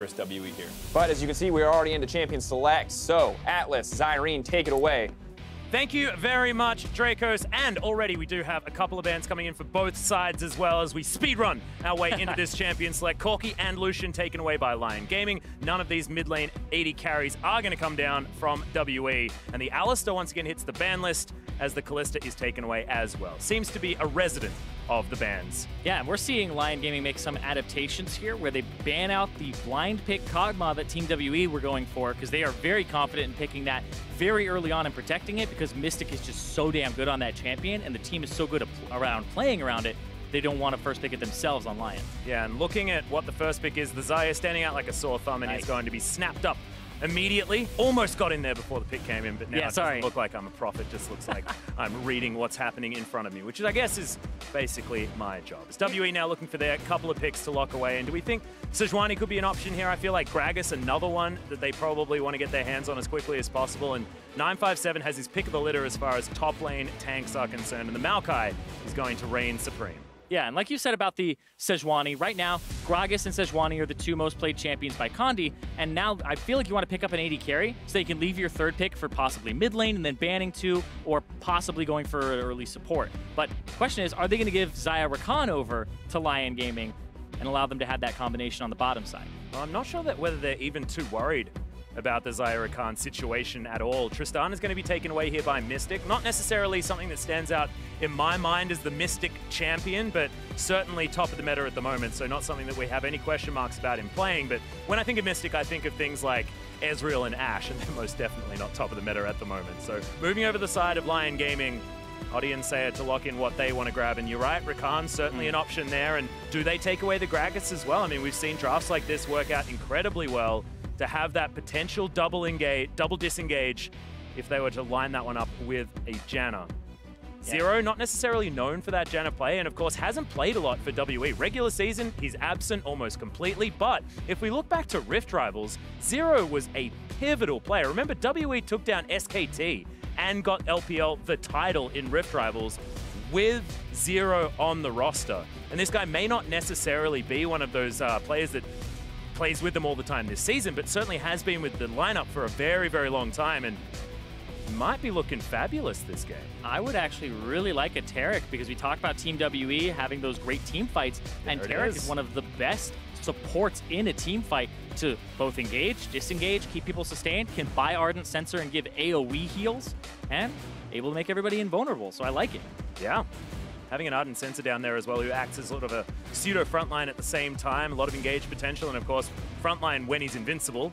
WE here. But as you can see, we're already into Champion Select, so Atlas, Zyrene, take it away. Thank you very much, Dracos. And already we do have a couple of bands coming in for both sides as well as we speedrun our way into this Champion Select. Corki and Lucian taken away by Lyon Gaming. None of these mid lane 80 carries are going to come down from WE. And the Alistar once again hits the ban list as the Callista is taken away as well. Seems to be a resident of the bans. Yeah, and we're seeing Lyon Gaming make some adaptations here where they ban out the blind pick Kog'Maw that Team WE were going for because they are very confident in picking that very early on and protecting it because Mystic is just so damn good on that champion and the team is so good around playing around it, they don't want to first pick it themselves on Lyon. Yeah, and looking at what the first pick is, the Xayah standing out like a sore thumb and he's going to be snapped up immediately. Almost got in there before the pick came in, but now it doesn't look like I'm a prophet. Just looks like I'm reading what's happening in front of me, which is, I guess, is basically my job. It's WE now looking for their couple of picks to lock away. And do we think Sejuani could be an option here? I feel like Gragas, another one that they probably want to get their hands on as quickly as possible. And 957 has his pick of the litter as far as top lane tanks are concerned. And the Maokai is going to reign supreme. Yeah, and like you said about the Sejuani, right now, Gragas and Sejuani are the two most played champions by Condi, and now I feel like you want to pick up an 80 carry so you can leave your third pick for possibly mid lane and then banning two, or possibly going for early support. But the question is, are they going to give Xayah Rakan over to Lyon Gaming and allow them to have that combination on the bottom side? Well, I'm not sure that whether they're even too worried about the Xayah Rakan situation at all. Tristan is going to be taken away here by Mystic. Not necessarily something that stands out in my mind as the Mystic champion, but certainly top of the meta at the moment, so not something that we have any question marks about him playing. But when I think of Mystic, I think of things like Ezreal and Ashe, and they're most definitely not top of the meta at the moment. So moving over the side of Lyon Gaming, Odi and Saya to lock in what they want to grab. And you're right, Rakan's certainly an option there. And do they take away the Gragas as well? I mean, we've seen drafts like this work out incredibly well to have that potential double disengage if they were to line that one up with a Janna. Zero, not necessarily known for that Janna play, and of course hasn't played a lot for WE. Regular season, he's absent almost completely, but if we look back to Rift Rivals, Zero was a pivotal player. Remember, WE took down SKT and got LPL the title in Rift Rivals with Zero on the roster. And this guy may not necessarily be one of those players that plays with them all the time this season, but certainly has been with the lineup for a very, very long time, and might be looking fabulous this game. I would actually really like a Taric because we talked about Team WE having those great team fights, and Taric is one of the best supports in a team fight to both engage, disengage, keep people sustained, can buy Ardent Sensor and give AoE heals, and able to make everybody invulnerable, so I like it. Yeah. Having an Ardent Sensor down there as well, who acts as sort of a pseudo frontline at the same time, a lot of engage potential, and of course, frontline when he's invincible.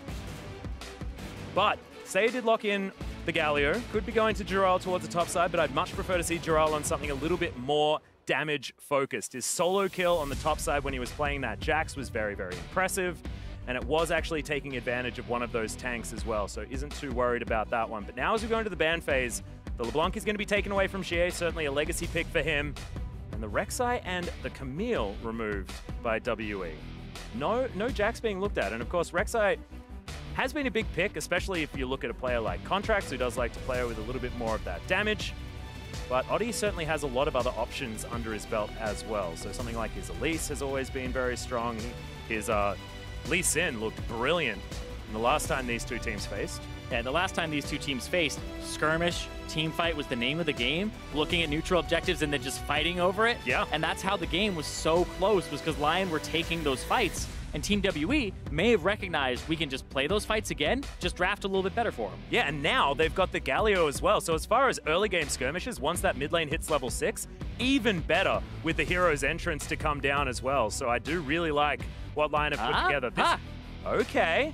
But Saya did lock in the Galio. Could be going to Jural towards the top side, but I'd much prefer to see Jural on something a little bit more damage focused. His solo kill on the top side when he was playing that Jax was very, very impressive, and it was actually taking advantage of one of those tanks as well, so isn't too worried about that one. But now as we go into the ban phase, the LeBlanc is going to be taken away from Xie, certainly a legacy pick for him. And the Rek'Sai and the Camille removed by WE. No Jax being looked at. And of course, Rek'Sai has been a big pick, especially if you look at a player like Contracts, who does like to play with a little bit more of that damage. But Odi certainly has a lot of other options under his belt as well. So something like his Elise has always been very strong. His Lee Sin looked brilliant the last time these two teams faced. Yeah, the last time these two teams faced, skirmish, team fight was the name of the game, looking at neutral objectives and then just fighting over it. Yeah. And that's how the game was so close, was because Lyon were taking those fights, and Team WE may have recognized we can just play those fights again, just draft a little bit better for them. Yeah, and now they've got the Galio as well. So as far as early game skirmishes, once that mid lane hits level 6, even better with the hero's entrance to come down as well. So I do really like what Lyon have put together. Okay.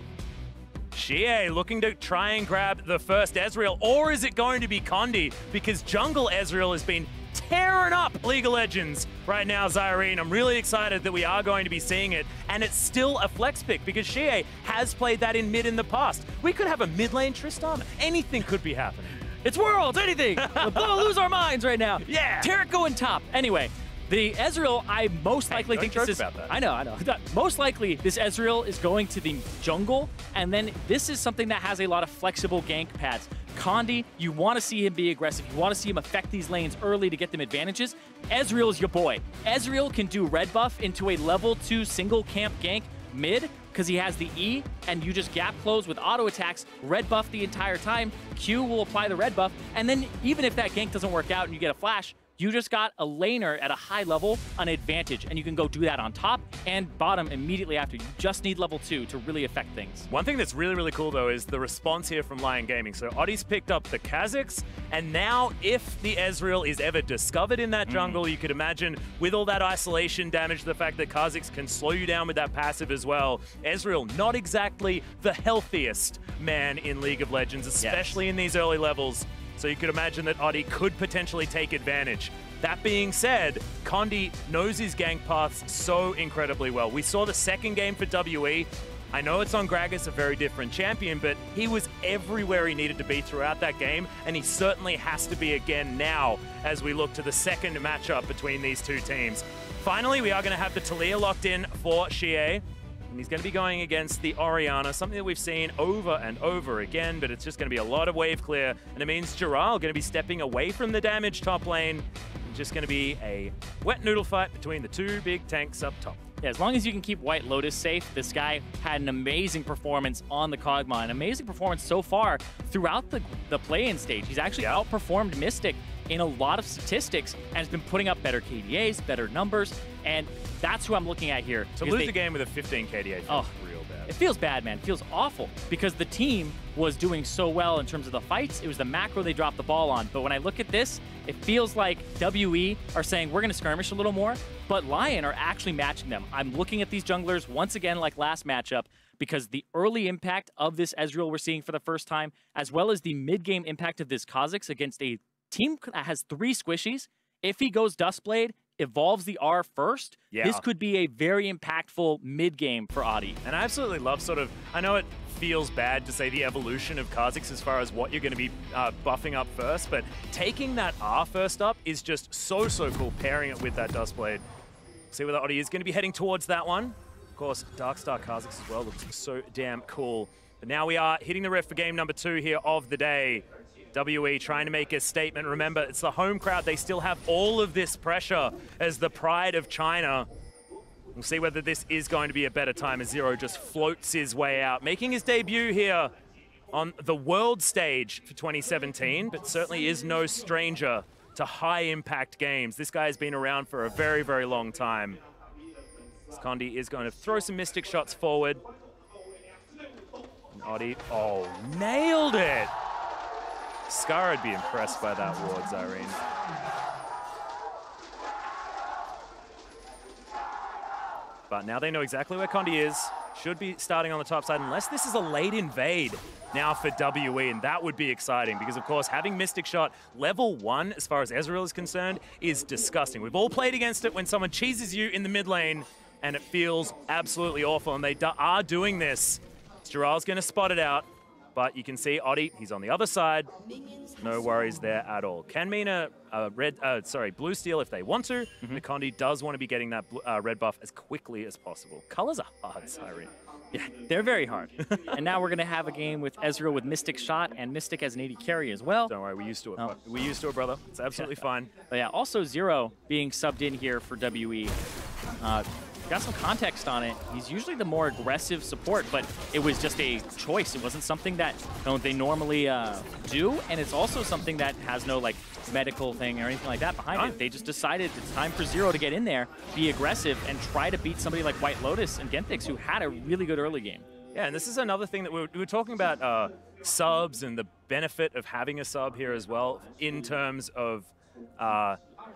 Xie looking to try and grab the first Ezreal, or is it going to be Condi? Because jungle Ezreal has been tearing up League of Legends right now, Zyrene. I'm really excited that we are going to be seeing it, and it's still a flex pick because Xie has played that in mid in the past. We could have a mid lane Tristan. Anything could be happening. It's Worlds, anything! We'll lose our minds right now. Yeah! Taric going top. Anyway, the Ezreal, I most likely think this is... about that. I know. Most likely, this Ezreal is going to the jungle, and then this is something that has a lot of flexible gank paths. Condi, you want to see him be aggressive. You want to see him affect these lanes early to get them advantages. Ezreal is your boy. Ezreal can do red buff into a level 2 single camp gank mid because he has the E, and you just gap close with auto attacks, red buff the entire time. Q will apply the red buff, and then even if that gank doesn't work out and you get a flash, you just got a laner at a high level an advantage, and you can go do that on top and bottom immediately after. You just need level 2 to really affect things. One thing that's really, really cool, though, is the response here from Lyon Gaming. So Oddi's picked up the Kha'Zix, and now if the Ezreal is ever discovered in that jungle, you could imagine with all that isolation damage, the fact that Kha'Zix can slow you down with that passive as well. Ezreal, not exactly the healthiest man in League of Legends, especially in these early levels. So you could imagine that Oddi could potentially take advantage. That being said, Condi knows his gank paths so incredibly well. We saw the second game for WE. I know it's on Gragas, a very different champion, but he was everywhere he needed to be throughout that game, and he certainly has to be again now as we look to the second matchup between these two teams. Finally, we are going to have the Talia locked in for Xie. And he's going to be going against the Orianna, something that we've seen over and over again, but it's just going to be a lot of wave clear. And it means Giral going to be stepping away from the damage top lane. Just going to be a wet noodle fight between the two big tanks up top. Yeah, as long as you can keep White Lotus safe, this guy had an amazing performance on the Kog'Maw, an amazing performance so far throughout the play-in stage. He's actually outperformed Mystic in a lot of statistics and has been putting up better KDAs, better numbers, and that's who I'm looking at here. To lose the game with a 15 KDA feels real bad. It feels bad, man. It feels awful because the team was doing so well in terms of the fights. It was the macro they dropped the ball on. But when I look at this, it feels like WE are saying we're going to skirmish a little more, but Lyon are actually matching them. I'm looking at these junglers once again like last matchup because the early impact of this Ezreal we're seeing for the first time, as well as the mid-game impact of this Kha'Zix against a team that has 3 squishies. If he goes Duskblade, evolves the R first, this could be a very impactful mid-game for Oddi. And I absolutely love I know it feels bad to say the evolution of Kha'Zix as far as what you're going to be buffing up first, but taking that R first up is just so cool, pairing it with that Duskblade. See where the Oddi is going to be heading towards that one. Of course, Darkstar Kha'Zix as well looks so damn cool. But now we are hitting the ref for game number 2 here of the day. WE trying to make a statement. Remember, it's the home crowd. They still have all of this pressure as the pride of China. We'll see whether this is going to be a better time as Zero just floats his way out, making his debut here on the world stage for 2017, but certainly is no stranger to high-impact games. This guy has been around for a very, very long time. Condi is going to throw some Mystic shots forward. And Oddi, nailed it! Scar would be impressed by that ward, Zyrene. But now they know exactly where Condi is. Should be starting on the top side, unless this is a late invade now for WE, and that would be exciting because, of course, having Mystic Shot level 1, as far as Ezreal is concerned, is disgusting. We've all played against it when someone cheeses you in the mid lane, and it feels absolutely awful, and they are doing this. Giral's going to spot it out. But you can see Oddi, he's on the other side. No worries there at all. Can mean a blue steal if they want to. But Condi does want to be getting that red buff as quickly as possible. Colors are hard, Zyrene. Yeah, they're very hard. And now we're going to have a game with Ezreal with Mystic Shot and Mystic as an AD carry as well. Don't worry, we used to it. We used to it, brother. It's absolutely fine. But yeah, also Zero being subbed in here for WE. Got some context on it. He's usually the more aggressive support, but it was just a choice. It wasn't something that they normally do, and it's also something that has no like medical thing or anything like that behind it. They just decided it's time for Zero to get in there, be aggressive, and try to beat somebody like White Lotus and Genthix, who had a really good early game. Yeah, and this is another thing that we were talking about subs and the benefit of having a sub here as well in terms of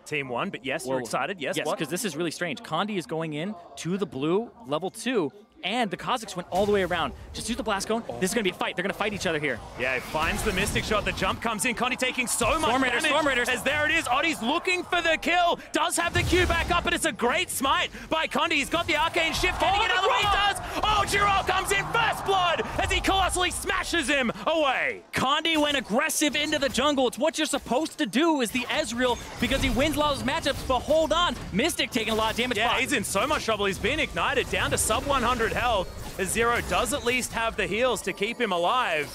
Team 1, but yes, you're excited. Yes, because this is really strange. Condi is going in to the blue, level 2, and the Kha'Zix went all the way around. Just use the blast cone. This is going to be a fight. They're going to fight each other here. Yeah, he finds the Mystic Shot. The jump comes in. Condi taking so much damage. Storm Raiders. As there it is. Oddi's looking for the kill. Does have the Q back up, but it's a great smite by Condi. He's got the Arcane Shift. Getting it out of the way. He does. Oh, Giral comes in first blood as he colossally smashes him away. Condi went aggressive into the jungle. It's what you're supposed to do is the Ezreal because he wins a lot of those matchups, but hold on. Mystic taking a lot of damage. Yeah, he's in so much trouble. He's been ignited down to sub 100 health. As Zero does at least have the heals to keep him alive.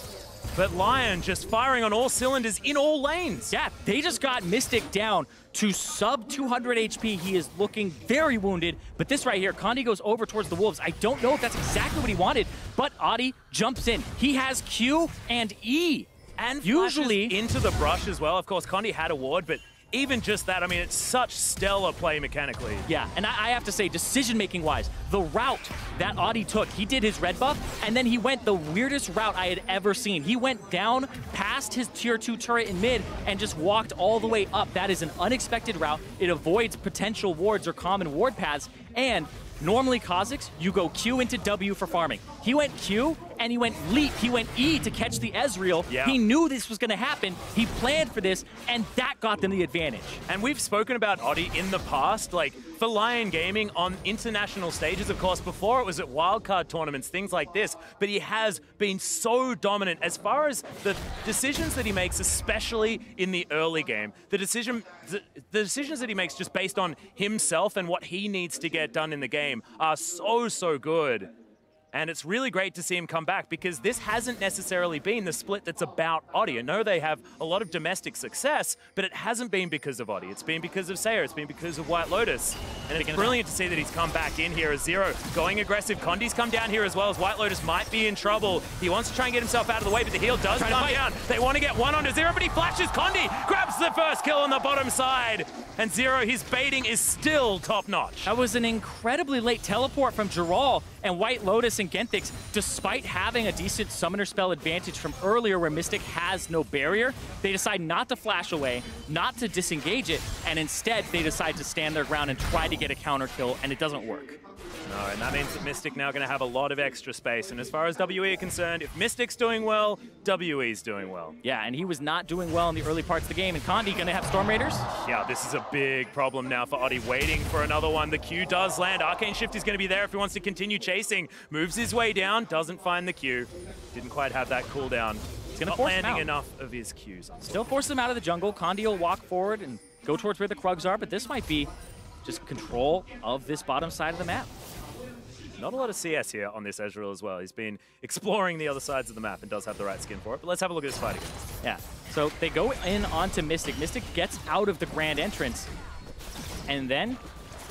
But Lyon just firing on all cylinders in all lanes. Yeah, they just got Mystic down to sub 200 HP. He is looking very wounded, but this right here, Condi goes over towards the Wolves. I don't know if that's exactly what he wanted, but Adi jumps in. He has Q and E. And usually into the brush as well. Of course, Condi had a ward, but even just that, I mean, it's such stellar play mechanically. Yeah, and I have to say, decision-making wise, the route that Adi took, he did his red buff, and then he went the weirdest route I had ever seen. He went down past his tier 2 turret in mid and just walked all the way up. That is an unexpected route. It avoids potential wards or common ward paths, and normally Kha'Zix, you go Q into W for farming. He went Q, and he went leap. He went E to catch the Ezreal. Yeah. He knew this was going to happen. He planned for this, and that got them the advantage. And we've spoken about Adi in the past, like for Lyon Gaming on international stages, of course. Before it was at wildcard tournaments, things like this. But he has been so dominant as far as the decisions that he makes, especially in the early game. The decisions that he makes just based on himself and what he needs to get done in the game are so good. And it's really great to see him come back because this hasn't necessarily been the split that's about Adi. I know they have a lot of domestic success, but it hasn't been because of Adi. It's been because of Sayer. It's been because of White Lotus. And it's brilliant to see that he's come back in here as Zero going aggressive. Condi's come down here as well as White Lotus might be in trouble. He wants to try and get himself out of the way, but the heal does come down. They want to get one onto Zero, but he flashes. Condi grabs the first kill on the bottom side. And Zero, his baiting is still top-notch. That was an incredibly late teleport from Giral, and White Lotus and Genthix, despite having a decent summoner spell advantage from earlier where Mystic has no barrier, they decide not to flash away, not to disengage it, and instead they decide to stand their ground and try to get a counter kill, and it doesn't work. No, and that means that Mystic now going to have a lot of extra space. And as far as WE are concerned, if Mystic's doing well, WE's doing well. Yeah, and he was not doing well in the early parts of the game. And Condi going to have Storm Raiders? Yeah, this is a big problem now for Adi, waiting for another one. The Q does land. Arcane Shift is going to be there if he wants to continue chasing. Moves his way down, doesn't find the Q. Didn't quite have that cooldown. He's gonna not force landing enough of his Qs. Still force him out of the jungle. Condi will walk forward and go towards where the Krugs are, but this might be just control of this bottom side of the map. Not a lot of CS here on this Ezreal as well. He's been exploring the other sides of the map and does have the right skin for it. But let's have a look at this fight again. Yeah, so they go in onto Mystic. Mystic gets out of the grand entrance. And then,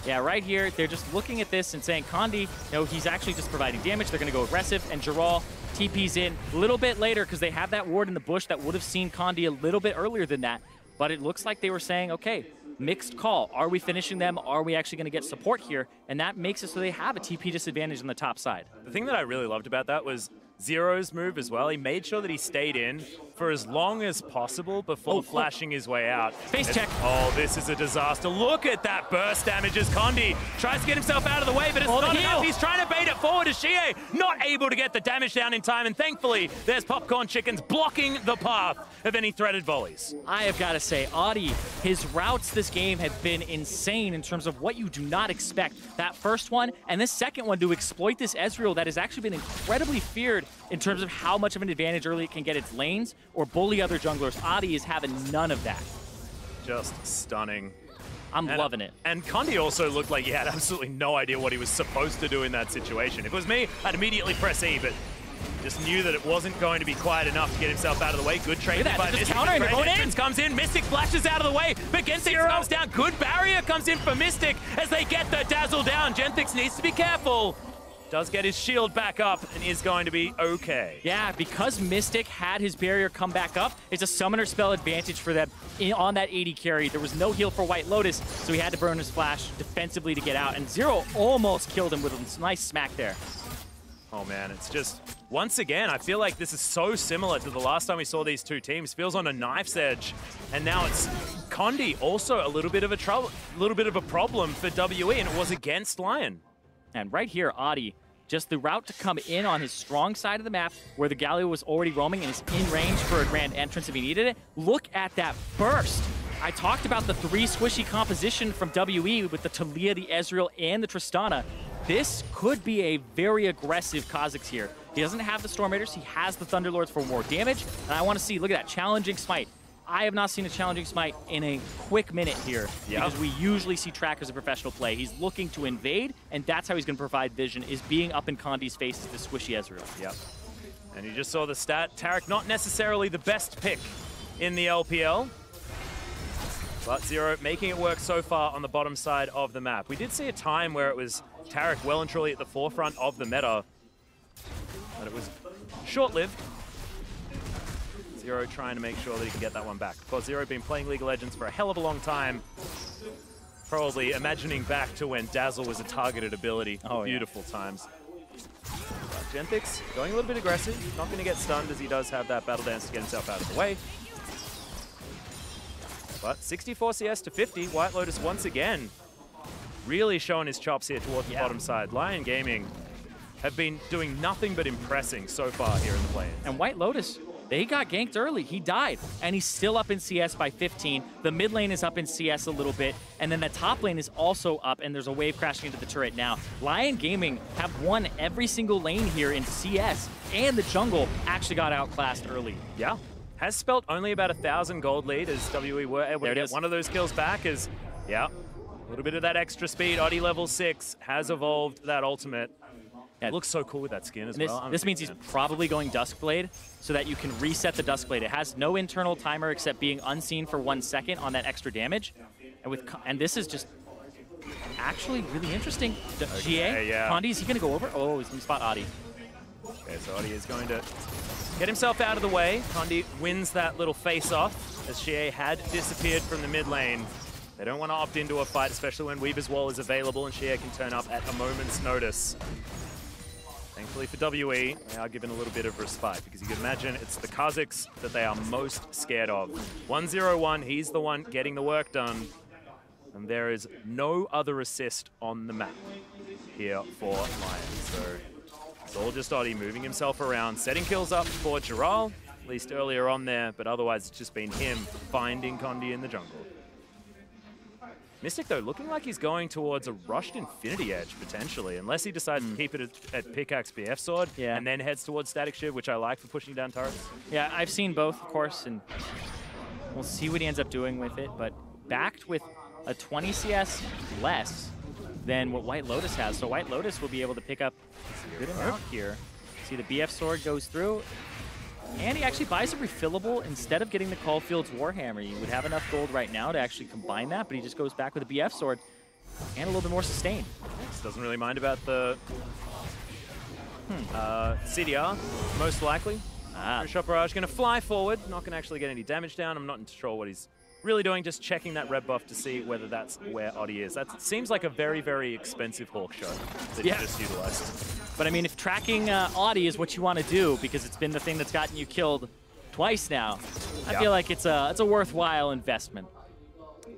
yeah, right here, they're just looking at this and saying, Condi, no, he's actually just providing damage. They're going to go aggressive. And Giral TP's in a little bit later because they have that ward in the bush that would have seen Condi a little bit earlier than that. But it looks like they were saying, okay, mixed call. Are we finishing them? Are we actually going to get support here? And that makes it so they have a TP disadvantage on the top side. The thing that I really loved about that was Zero's move as well. He made sure that he stayed in for as long as possible before flashing his way out. Face check. Oh, this is a disaster. Look at that burst damage as Condi tries to get himself out of the way, but it's not enough. He's trying to bait it forward as Shie, not able to get the damage down in time, and thankfully, there's Popcorn Chickens blocking the path of any threaded volleys. I have got to say, Adi, his routes this game have been insane in terms of what you do not expect. That first one and this second one to exploit this Ezreal that has actually been incredibly feared in terms of how much of an advantage early it can get its lanes or bully other junglers. Adi is having none of that. Just stunning. I'm loving it. And Condi also looked like he had absolutely no idea what he was supposed to do in that situation. If it was me, I'd immediately press E, but just knew that it wasn't going to be quiet enough to get himself out of the way. Good trade by Mystic. Countering, they're going in. Comes in, Mystic flashes out of the way, but Genthix comes down. Good barrier comes in for Mystic as they get the dazzle down. Genthix needs to be careful. Does get his shield back up and is going to be okay. Yeah, because Mystic had his barrier come back up, it's a summoner spell advantage for them on that 80 carry. There was no heal for White Lotus, so he had to burn his flash defensively to get out, and Zero almost killed him with a nice smack there. Oh man, it's just, once again, I feel like this is so similar to the last time we saw these two teams. Feels on a knife's edge, and now it's Condi also a little bit of a problem for WE, and it was against Lyon. And right here, Adi, just the route to come in on his strong side of the map where the Galio was already roaming and is in range for a grand entrance if he needed it. Look at that burst. I talked about the 3 squishy composition from WE with the Taliyah, the Ezreal, and the Tristana. This could be a very aggressive Kha'Zix here. He doesn't have the Storm Raiders, he has the Thunderlords for more damage, and I want to see, look at that, challenging smite. I have not seen a challenging smite in a quick minute here because we usually see trackers in professional play. He's looking to invade, and that's how he's going to provide vision, is being up in Condi's face as the squishy Ezreal. Yep. And you just saw the stat. Tarek not necessarily the best pick in the LPL. But Zero making it work so far on the bottom side of the map. We did see a time where it was Tarek well and truly at the forefront of the meta. But it was short-lived. Zero trying to make sure that he can get that one back. Of course, Zero been playing League of Legends for a hell of a long time. Probably imagining back to when Dazzle was a targeted ability. Oh, beautiful times. Genthix going a little bit aggressive. Not going to get stunned as he does have that Battle Dance to get himself out of the way. But 64 CS to 50. White Lotus once again really showing his chops here towards the bottom side. Lyon Gaming have been doing nothing but impressing so far here in the play-ins. And White Lotus, they got ganked early. He died, and he's still up in CS by 15. The mid lane is up in CS a little bit, and then the top lane is also up, and there's a wave crashing into the turret now. Lyon Gaming have won every single lane here in CS, and the jungle actually got outclassed early. Yeah. Has spelt only about 1,000 gold lead as WE were able to get one of those kills back as, yeah, a little bit of that extra speed. Oddie level 6 has evolved that ultimate. It looks so cool with that skin as well. This means he's probably going Duskblade so that you can reset the Duskblade. It has no internal timer except being unseen for 1 second on that extra damage. And this is just actually really interesting. GA, Condi, is he going to go over? Oh, he's going to spot Oddie. Okay, so Oddie is going to get himself out of the way. Condi wins that little face-off as Xie had disappeared from the mid lane. They don't want to opt into a fight, especially when Weaver's Wall is available and Xie can turn up at a moment's notice. Thankfully for WE, they are given a little bit of respite because you can imagine it's the Kazakhs that they are most scared of. 1-0-1, he's the one getting the work done. And there is no other assist on the map here for Lyon. So it's all just Oddie moving himself around, setting kills up for Giral, at least earlier on there, but otherwise it's just been him finding Condi in the jungle. Mystic, though, looking like he's going towards a rushed Infinity Edge, potentially, unless he decides to keep it at Pickaxe BF Sword and then heads towards Static Shiv, which I like for pushing down turrets. Yeah, I've seen both, of course, and we'll see what he ends up doing with it, but backed with a 20 CS less than what White Lotus has. So White Lotus will be able to pick up a good amount here. See, the BF Sword goes through, and he actually buys a refillable instead of getting the Caulfield's Warhammer. You would have enough gold right now to actually combine that, but he just goes back with a BF Sword and a little bit more sustain. Doesn't really mind about the CDR, most likely. Shot Barrage going to fly forward, not going to actually get any damage down. I'm not sure what he's really doing, just checking that red buff to see whether that's where Oddie is. That seems like a very, very expensive Hawk shot that he just utilized. But I mean, if tracking Oddie is what you want to do, because it's been the thing that's gotten you killed twice now, I feel like it's a worthwhile investment.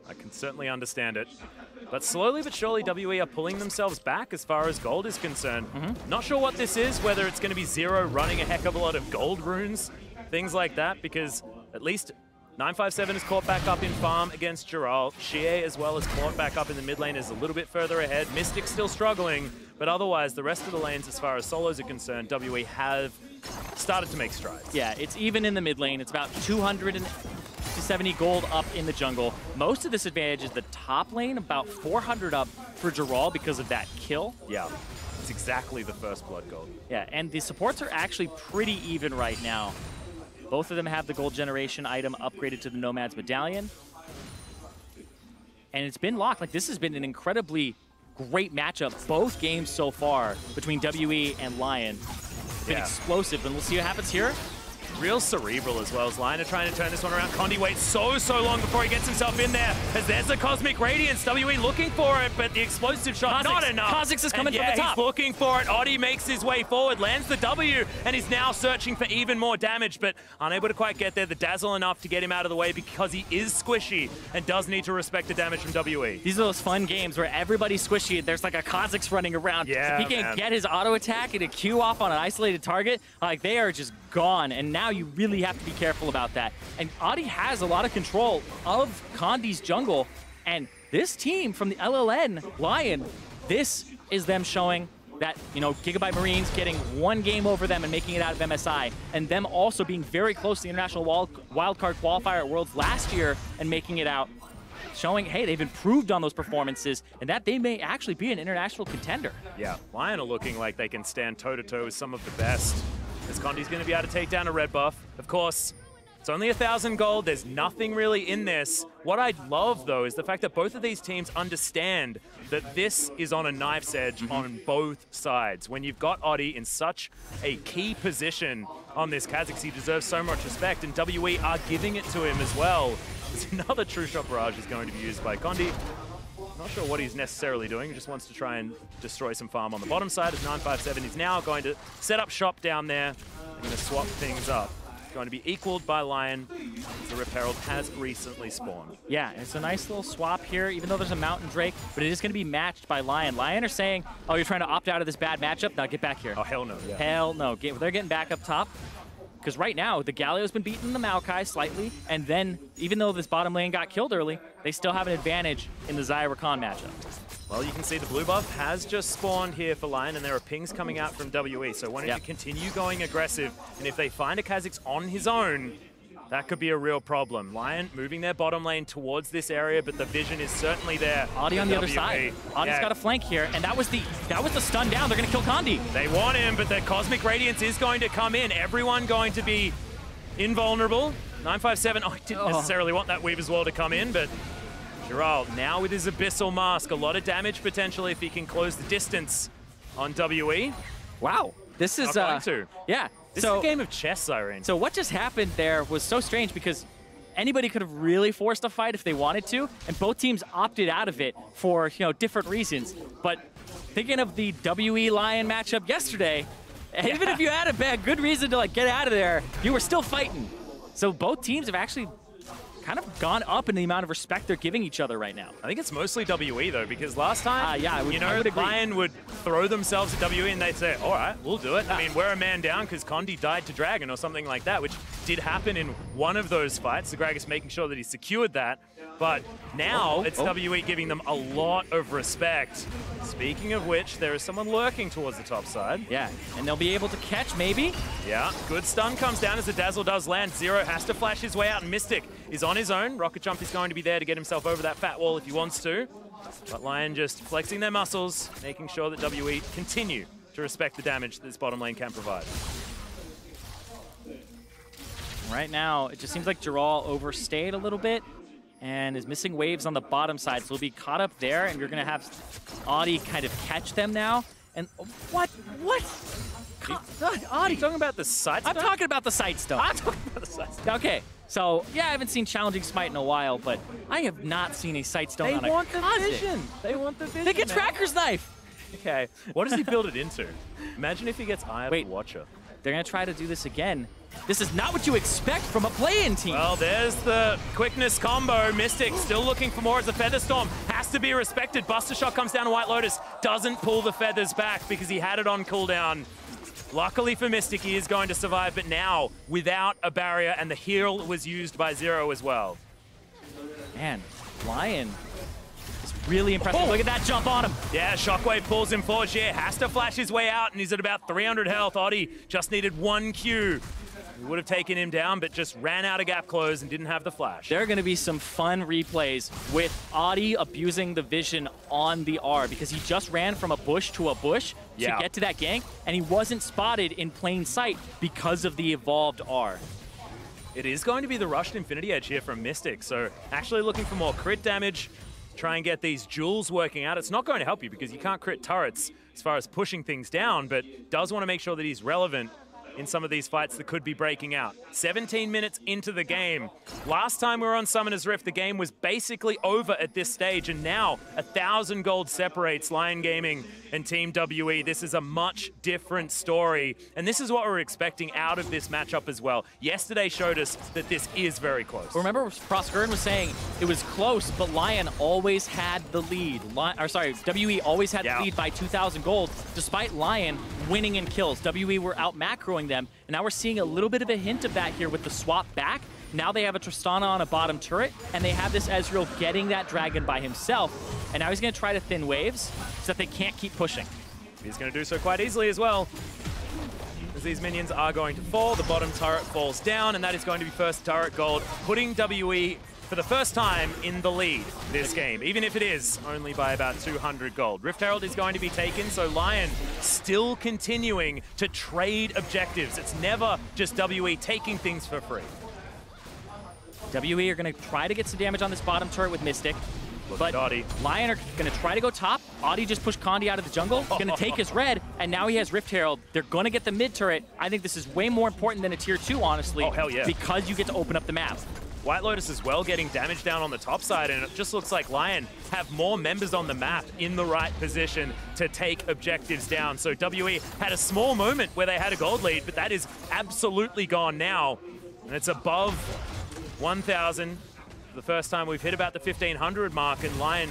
I can certainly understand it. But slowly but surely, WE are pulling themselves back as far as gold is concerned. Not sure what this is, whether it's going to be Zero running a heck of a lot of gold runes, things like that, because at least 957 is caught back up in farm against Giral. Xie as well is caught back up in the mid lane, is a little bit further ahead. Mystic's still struggling, but otherwise the rest of the lanes as far as solos are concerned, WE have started to make strides. Yeah, it's even in the mid lane. It's about 270 gold up in the jungle. Most of this advantage is the top lane, about 400 up for Giral because of that kill. Yeah, it's exactly the first blood gold. Yeah, and the supports are actually pretty even right now. Both of them have the gold generation item upgraded to the Nomad's Medallion. And it's been locked. Like, this has been an incredibly great matchup, both games so far, between WE and Lyon. It's been explosive, and we'll see what happens here. Real cerebral as well as Lyon are trying to turn this one around. Condi waits so long before he gets himself in there, as there's the Cosmic Radiance. WE looking for it, but the explosive shot, not enough. Kha'Zix is coming from the top. He's looking for it. Oddie makes his way forward, lands the W, and is now searching for even more damage, but unable to quite get there. The Dazzle enough to get him out of the way because he is squishy and does need to respect the damage from WE. These are those fun games where everybody's squishy. There's like a Kha'Zix running around. Yeah, if he can't get his auto attack and a Q off on an isolated target, like, they are just gone, and now you really have to be careful about that. And Oddie has a lot of control of Condi's jungle, and this team from the LLN, Lyon, this is them showing that, you know, Gigabyte Marines getting one game over them and making it out of MSI, and them also being very close to the International Wildcard Qualifier at Worlds last year and making it out, showing, hey, they've improved on those performances and that they may actually be an international contender. Yeah, Lyon are looking like they can stand toe-to-toe with some of the best as Condi's going to be able to take down a red buff. Of course, it's only 1,000 gold. There's nothing really in this. What I love, though, is the fact that both of these teams understand that this is on a knife's edge on both sides. When you've got Oddie in such a key position on this Kha'Zix, he deserves so much respect, and WE are giving it to him as well. There's another True Shot Barrage is going to be used by Condi. Not sure what he's necessarily doing. He just wants to try and destroy some farm on the bottom side. As 957 is now going to set up shop down there. They're going to swap things up. Going to be equaled by Lyon. The Rip Herald has recently spawned. Yeah, it's a nice little swap here, even though there's a Mountain Drake, but it is going to be matched by Lyon. Lyon are saying, oh, you're trying to opt out of this bad matchup? Now get back here. Oh, hell no. Yeah. Hell no. They're getting back up top. Because right now, the Galio's been beating the Maokai slightly, and then, even though this bottom lane got killed early, they still have an advantage in the Xayah Rakan matchup. Well, you can see the blue buff has just spawned here for Lyon, and there are pings coming out from WE, so wanting to continue going aggressive, and if they find a Kha'Zix on his own, that could be a real problem. Lyon moving their bottom lane towards this area, but the vision is certainly there. Audi on the other side. Audi's got a flank here, and that was the stun down. They're going to kill Condi. They want him, but the Cosmic Radiance is going to come in. Everyone going to be invulnerable. 957, I didn't necessarily want that Weaver's Wall to come in, but Giral now with his Abyssal Mask. A lot of damage potentially if he can close the distance on WE. Wow. This is, yeah. This is a game of chess, Irene. So what just happened there was so strange because anybody could have really forced a fight if they wanted to, and both teams opted out of it for, different reasons. But thinking of the WE Lyon matchup yesterday, even if you had a good reason to get out of there, you were still fighting. So both teams have actually kind of gone up in the amount of respect they're giving each other right now. I think it's mostly WE, though, because last time, I would agree. Lyon would throw themselves at WE and they'd say, all right, we'll do it. I mean, we're a man down because Condi died to Dragon or something like that, which did happen in one of those fights. The Gragas making sure that he secured that. But now it's WE giving them a lot of respect. Speaking of which, there is someone lurking towards the top side. Yeah, and they'll be able to catch, maybe? Yeah, good stun comes down as the Dazzle does land. Zero has to flash his way out, and Mystic is on his own. Rocket Jump is going to be there to get himself over that fat wall if he wants to. But Lyon just flexing their muscles, making sure that WE continue to respect the damage that this bottom lane can provide. Right now, it just seems like Giral overstayed a little bit and is missing waves on the bottom side, so he'll be caught up there, and you're going to have Audi kind of catch them now. And what? Audi, talking about the side stone? I'm talking about the side stone. I'm talking about the side stone. Okay, so yeah, I haven't seen Challenging Smite in a while, but I have not seen a sight stone on a Kha'Zix. They want the vision. They get Tracker's Knife. Okay, what does he build it into? Imagine if he gets Eye of the Watcher. They're going to try to do this again. This is not what you expect from a play-in team. Well, there's the quickness combo. Mystic still looking for more as the Feather Storm has to be respected. Buster Shot comes down to White Lotus. Doesn't pull the feathers back because he had it on cooldown. Luckily for Mystic, he is going to survive, but now without a barrier, and the heal was used by Zero as well. Man, Lyon is really impressive. Look at that jump on him. Yeah, Shockwave pulls him forward here. Has to flash his way out, and he's at about 300 health. Oddie just needed one Q. He would have taken him down, but just ran out of gap close and didn't have the flash. There are going to be some fun replays with Audi abusing the vision on the R because he just ran from a bush to a bush to get to that gank, and he wasn't spotted in plain sight because of the evolved R. It is going to be the rushed Infinity Edge here from Mystic, so actually looking for more crit damage, try and get these jewels working out. It's not going to help you because you can't crit turrets as far as pushing things down, but does want to make sure that he's relevant in some of these fights that could be breaking out. 17 minutes into the game. Last time we were on Summoner's Rift, the game was basically over at this stage, and now 1,000 gold separates Lyon Gaming and Team WE. This is a much different story, and this is what we're expecting out of this matchup as well. Yesterday showed us that this is very close. Remember, Proskurin was saying it was close, but Lyon always had the lead. WE always had the lead by 2,000 gold, despite Lyon winning in kills. WE were out macroing them, and now we're seeing a little bit of a hint of that here with the swap back. Now they have a Tristana on a bottom turret, and they have this Ezreal getting that dragon by himself, and now he's going to try to thin waves so that they can't keep pushing. He's going to do so quite easily as well, as these minions are going to fall. The bottom turret falls down, and that is going to be first turret gold, putting WE for the first time in the lead this game, even if it is only by about 200 gold. Rift Herald is going to be taken, so Lyon still continuing to trade objectives. It's never just WE taking things for free. WE are going to try to get some damage on this bottom turret with Mystic. But Audi. Lyon are going to try to go top. Audi just pushed Condi out of the jungle. Going to take his red, and now he has Rift Herald. They're going to get the mid turret. I think this is way more important than a tier 2, honestly. Oh, hell yeah. Because you get to open up the map. White Lotus as well getting damage down on the top side, and it just looks like Lyon have more members on the map in the right position to take objectives down. So WE had a small moment where they had a gold lead, but that is absolutely gone now. And it's above 1,000. The first time we've hit about the 1,500 mark, and Lyon,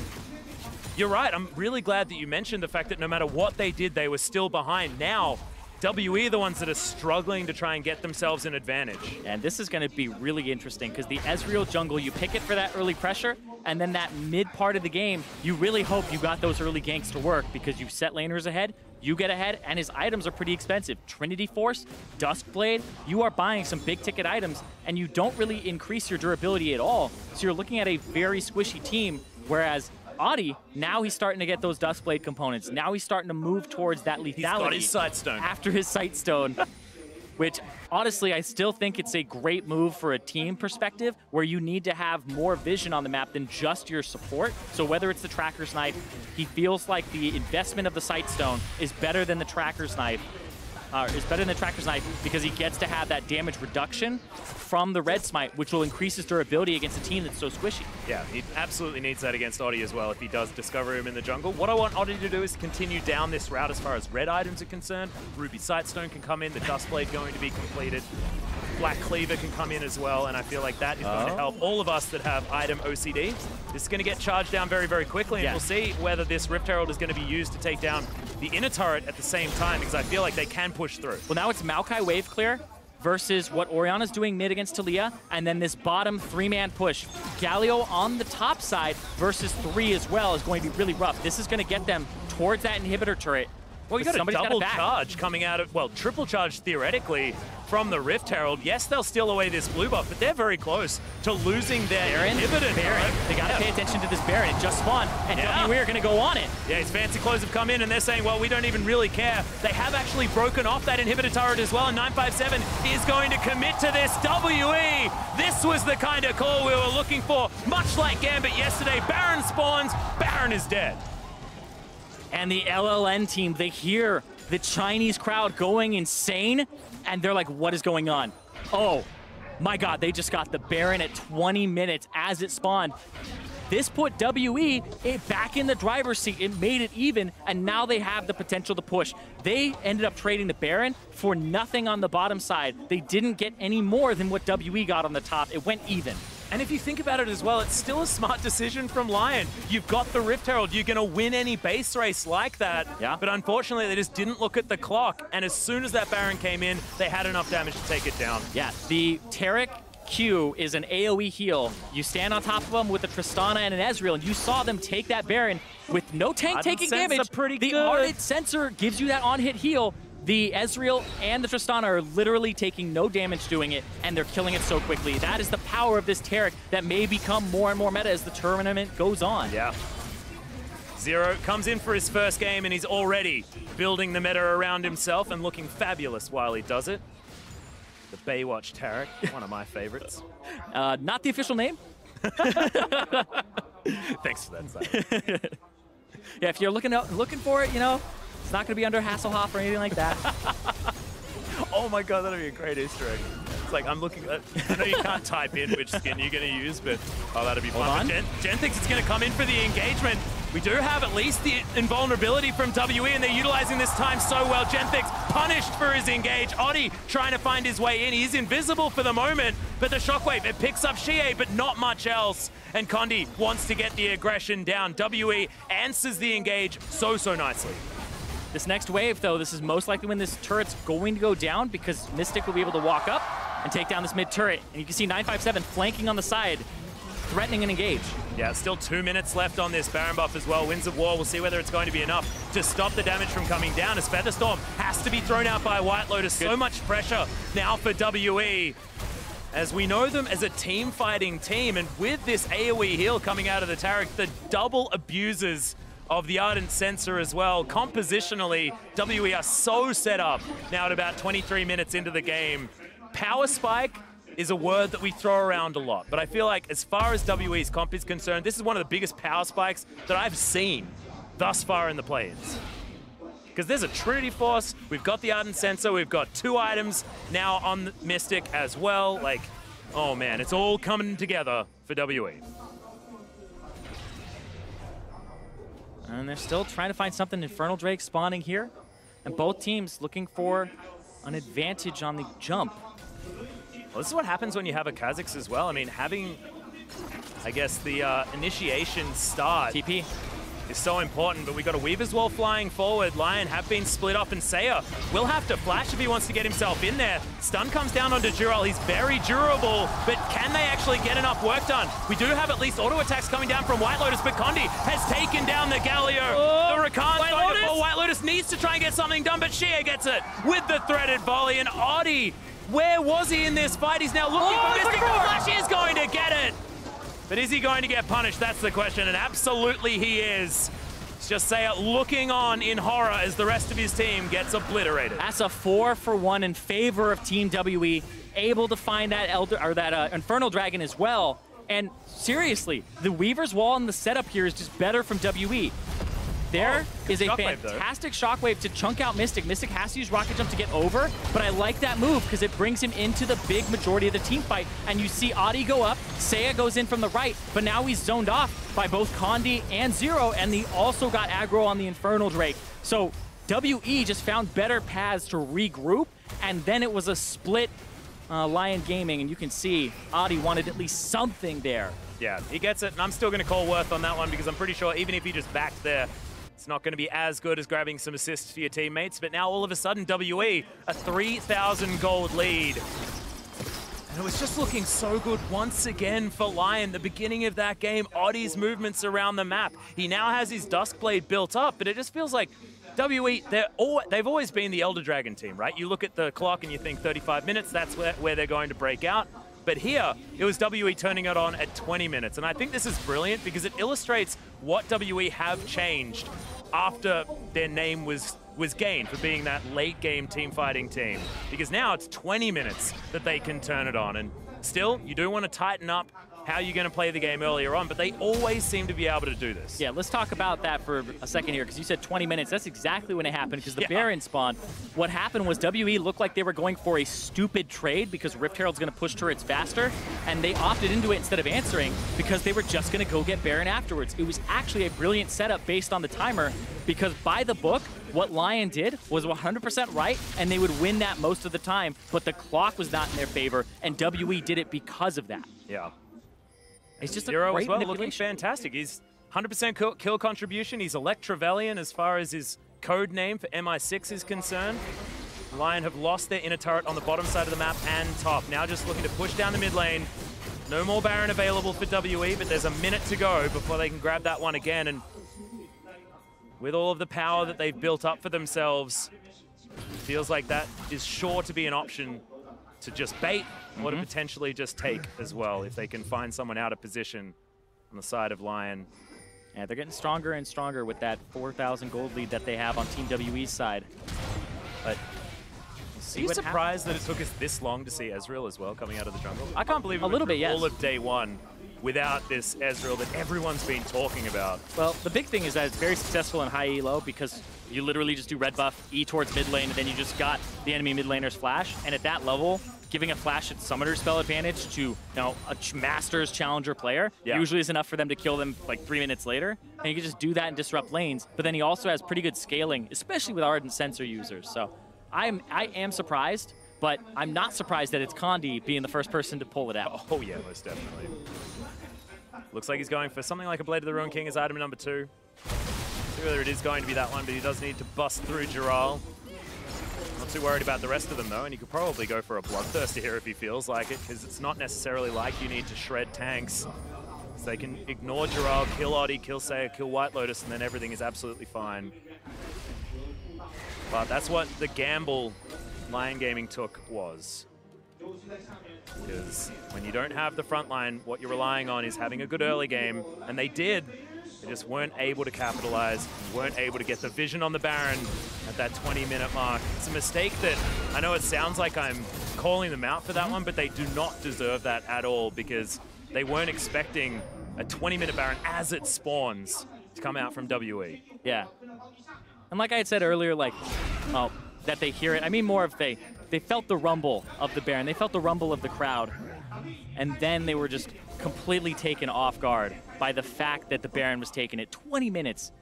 you're right, I'm really glad that you mentioned the fact that no matter what they did, they were still behind. Now, WE are the ones that are struggling to try and get themselves an advantage. And this is going to be really interesting because the Ezreal jungle, you pick it for that early pressure, and then that mid part of the game, you really hope you got those early ganks to work because you set laners ahead, you get ahead, and his items are pretty expensive. Trinity Force, Duskblade, you are buying some big ticket items, and you don't really increase your durability at all. So you're looking at a very squishy team, whereas Audi, now he's starting to get those Duskblade components. Now he's starting to move towards that lethality. He's got his Sightstone. After his Sightstone, which honestly, I still think it's a great move for a team perspective where you need to have more vision on the map than just your support. So whether it's the Tracker's Knife, he feels like the investment of the Sightstone is better than the Tracker's Knife. Because he gets to have that damage reduction from the Red Smite, which will increase his durability against a team that's so squishy. Yeah, he absolutely needs that against Audi as well if he does discover him in the jungle. What I want Audi to do is continue down this route as far as red items are concerned. Ruby Sightstone can come in, the Duskblade going to be completed. Black Cleaver can come in as well, and I feel like that is going to help all of us that have item OCD. This is going to get charged down very, very quickly, and we'll see whether this Rift Herald is going to be used to take down the inner turret at the same time, because I feel like they can push through. Well, now it's Maokai wave clear versus what Orianna's doing mid against Talia, and then this bottom 3-man push. Galio on the top side versus 3 as well is going to be really rough. This is going to get them towards that inhibitor turret. Well, you got a double charge coming out of, well, triple charge theoretically from the Rift Herald. Yes, they'll steal away this blue buff, but they're very close to losing their inhibitor. Baron. They got to pay attention to this Baron. It just spawned, and WE are going to go on it. Yeah, his fancy clothes have come in, and they're saying, well, we don't even really care. They have actually broken off that inhibitor turret as well, and 957 is going to commit to this. WE, this was the kind of call we were looking for. Much like Gambit yesterday, Baron spawns, Baron is dead. And the LLN team, they hear the Chinese crowd going insane, and they're like, what is going on? Oh, my God, they just got the Baron at 20 minutes as it spawned. This put WE back in the driver's seat. It made it even, and now they have the potential to push. They ended up trading the Baron for nothing on the bottom side. They didn't get any more than what WE got on the top. It went even. And if you think about it as well, it's still a smart decision from Lyon. You've got the Rift Herald. You're going to win any base race like that. Yeah. But unfortunately, they just didn't look at the clock. And as soon as that Baron came in, they had enough damage to take it down. Yeah, the Taric Q is an AoE heal. You stand on top of them with a Tristana and an Ezreal, and you saw them take that Baron with no tank taking damage. The Ardent Sensor gives you that on-hit heal. The Ezreal and the Tristana are literally taking no damage doing it, and they're killing it so quickly. That is the power of this Taric that may become more and more meta as the tournament goes on. Yeah. Zero comes in for his first game, and he's already building the meta around himself and looking fabulous while he does it. The Baywatch Taric, one of my favorites. Not the official name. Thanks for that, Simon. Yeah, if you're looking for it, you know, it's not going to be under Hasselhoff or anything like that. Oh my God, that'd be a great Easter egg. It's like, I'm looking at, I know you can't type in which skin you're going to use, but oh, that'd be fun. Jen thinks it's going to come in for the engagement. We do have at least the invulnerability from WE, and they're utilizing this time so well. Genthix punished for his engage. Audi trying to find his way in. He's invisible for the moment, but the Shockwave, it picks up Shie, but not much else. And Condi wants to get the aggression down. WE answers the engage so nicely. This next wave, though, this is most likely when this turret's going to go down because Mystic will be able to walk up and take down this mid turret. And you can see 957 flanking on the side, threatening an engage. Yeah, still 2 minutes left on this Baron buff as well. Winds of War, we'll see whether it's going to be enough to stop the damage from coming down as Featherstorm has to be thrown out by White Lotus. So much pressure now for WE. as we know them as a team-fighting team, and with this AoE heal coming out of the Taric, the double abusers of the Ardent Sensor as well. Compositionally, WE are so set up now at about 23 minutes into the game. Power Spike is a word that we throw around a lot, but I feel like as far as WE's comp is concerned, this is one of the biggest power spikes that I've seen thus far in the play-ins. Because there's a Trinity Force, we've got the Ardent Sensor, we've got 2 items now on the Mystic as well. Like, oh man, it's all coming together for WE. And they're still trying to find something. Infernal Drake spawning here. And both teams looking for an advantage on the jump. Well, this is what happens when you have a Kha'Zix as well. I mean, having, I guess, the initiation start TP is so important, but we got a Weaver's Wall flying forward. Lyon have been split off, and Saya will have to flash if he wants to get himself in there. Stun comes down onto Dural. He's very durable, but can they actually get enough work done? We do have at least auto attacks coming down from White Lotus, but Condi has taken down the Galio. The Rakan's going to fall. White Lotus needs to try and get something done, but Shia gets it with the threaded volley, and Oddie, where was he in this fight? He's now looking for Mystic. The Flash is going to get it. But is he going to get punished? That's the question, and absolutely he is. It's just Saya looking on in horror as the rest of his team gets obliterated. That's a 4-for-1 in favor of Team WE, able to find that Infernal Dragon as well. And seriously, the Weaver's Wall and the setup here is just better from WE. There is a fantastic shockwave to chunk out Mystic. Mystic has to use Rocket Jump to get over, but I like that move because it brings him into the big majority of the team fight. And you see Adi go up, Saya goes in from the right, but now he's zoned off by both Condi and Zero, and he also got aggro on the Infernal Drake. So WE just found better paths to regroup, and then it was a split Lyon Gaming, and you can see Adi wanted at least something there. Yeah, he gets it, and I'm still going to call Worth on that one because I'm pretty sure even if he just backed there, it's not going to be as good as grabbing some assists for your teammates. But now all of a sudden, WE, a 3,000 gold lead. And it was just looking so good once again for Lyon. The beginning of that game, Oddie's movements around the map. He now has his Duskblade built up, but it just feels like WE, they've always been the Elder Dragon team, right? You look at the clock and you think 35 minutes, that's where they're going to break out. But here, it was WE turning it on at 20 minutes. And I think this is brilliant because it illustrates what WE have changed after their name was gained for being that late game team fighting team. Because now it's 20 minutes that they can turn it on. And still, you do want to tighten up how you're going to play the game earlier on, but they always seem to be able to do this. Yeah, let's talk about that for a second here, because you said 20 minutes. That's exactly when it happened, because the Baron spawned. What happened was WE looked like they were going for a stupid trade because Rift Herald's going to push turrets faster, and they opted into it instead of answering because they were just going to go get Baron afterwards. It was actually a brilliant setup based on the timer, because by the book, what Lyon did was 100% right, and they would win that most of the time, but the clock was not in their favor, and WE did it because of that. Yeah. It's just Zero a great as well, manipulation. looking fantastic. He's 100% kill contribution. He's Electravelian as far as his code name for MI6 is concerned. Lyon have lost their inner turret on the bottom side of the map and top. Now just looking to push down the mid lane. No more Baron available for WE, but there's a minute to go before they can grab that one again. And with all of the power that they've built up for themselves, feels like that is sure to be an option to just bait or to potentially just take as well if they can find someone out of position on the side of Lyon. Yeah, they're getting stronger and stronger with that 4,000 gold lead that they have on Team WE's side. But we'll see. Are you surprised that it took us this long to see Ezreal as well coming out of the jungle? I can't believe it a little bit, yes. all of day one without this Ezreal that everyone's been talking about. Well, the big thing is that it's very successful in high elo because you literally just do red buff, E towards mid lane, and then you just got the enemy mid laner's flash. And at that level, giving a flash at summoner spell advantage to a Masters Challenger player usually is enough for them to kill them like 3 minutes later. And you can just do that and disrupt lanes. But then he also has pretty good scaling, especially with Ardent Sensor users. So I am surprised, but I'm not surprised that it's Condi being the first person to pull it out. Oh yeah, most definitely. Looks like he's going for something like a Blade of the Ruined King as item number 2. See whether it is going to be that one, but he does need to bust through Giral. Not too worried about the rest of them though, and he could probably go for a Bloodthirster here if he feels like it, because it's not necessarily like you need to shred tanks. So they can ignore Giral, kill Oddie, kill Saya, kill White Lotus, and then everything is absolutely fine. But that's what the gamble Lyon Gaming took was. Because when you don't have the front line, what you're relying on is having a good early game, and they did. They just weren't able to capitalize, weren't able to get the vision on the Baron at that 20-minute mark. It's a mistake that, I know it sounds like I'm calling them out for that one, but they do not deserve that at all, because they weren't expecting a 20-minute Baron as it spawns to come out from WE. Yeah. And like I had said earlier, like, oh, that they hear it. I mean more of they felt the rumble of the Baron. They felt the rumble of the crowd. And then they were just completely taken off guard by the fact that the Baron was taken at 20 minutes.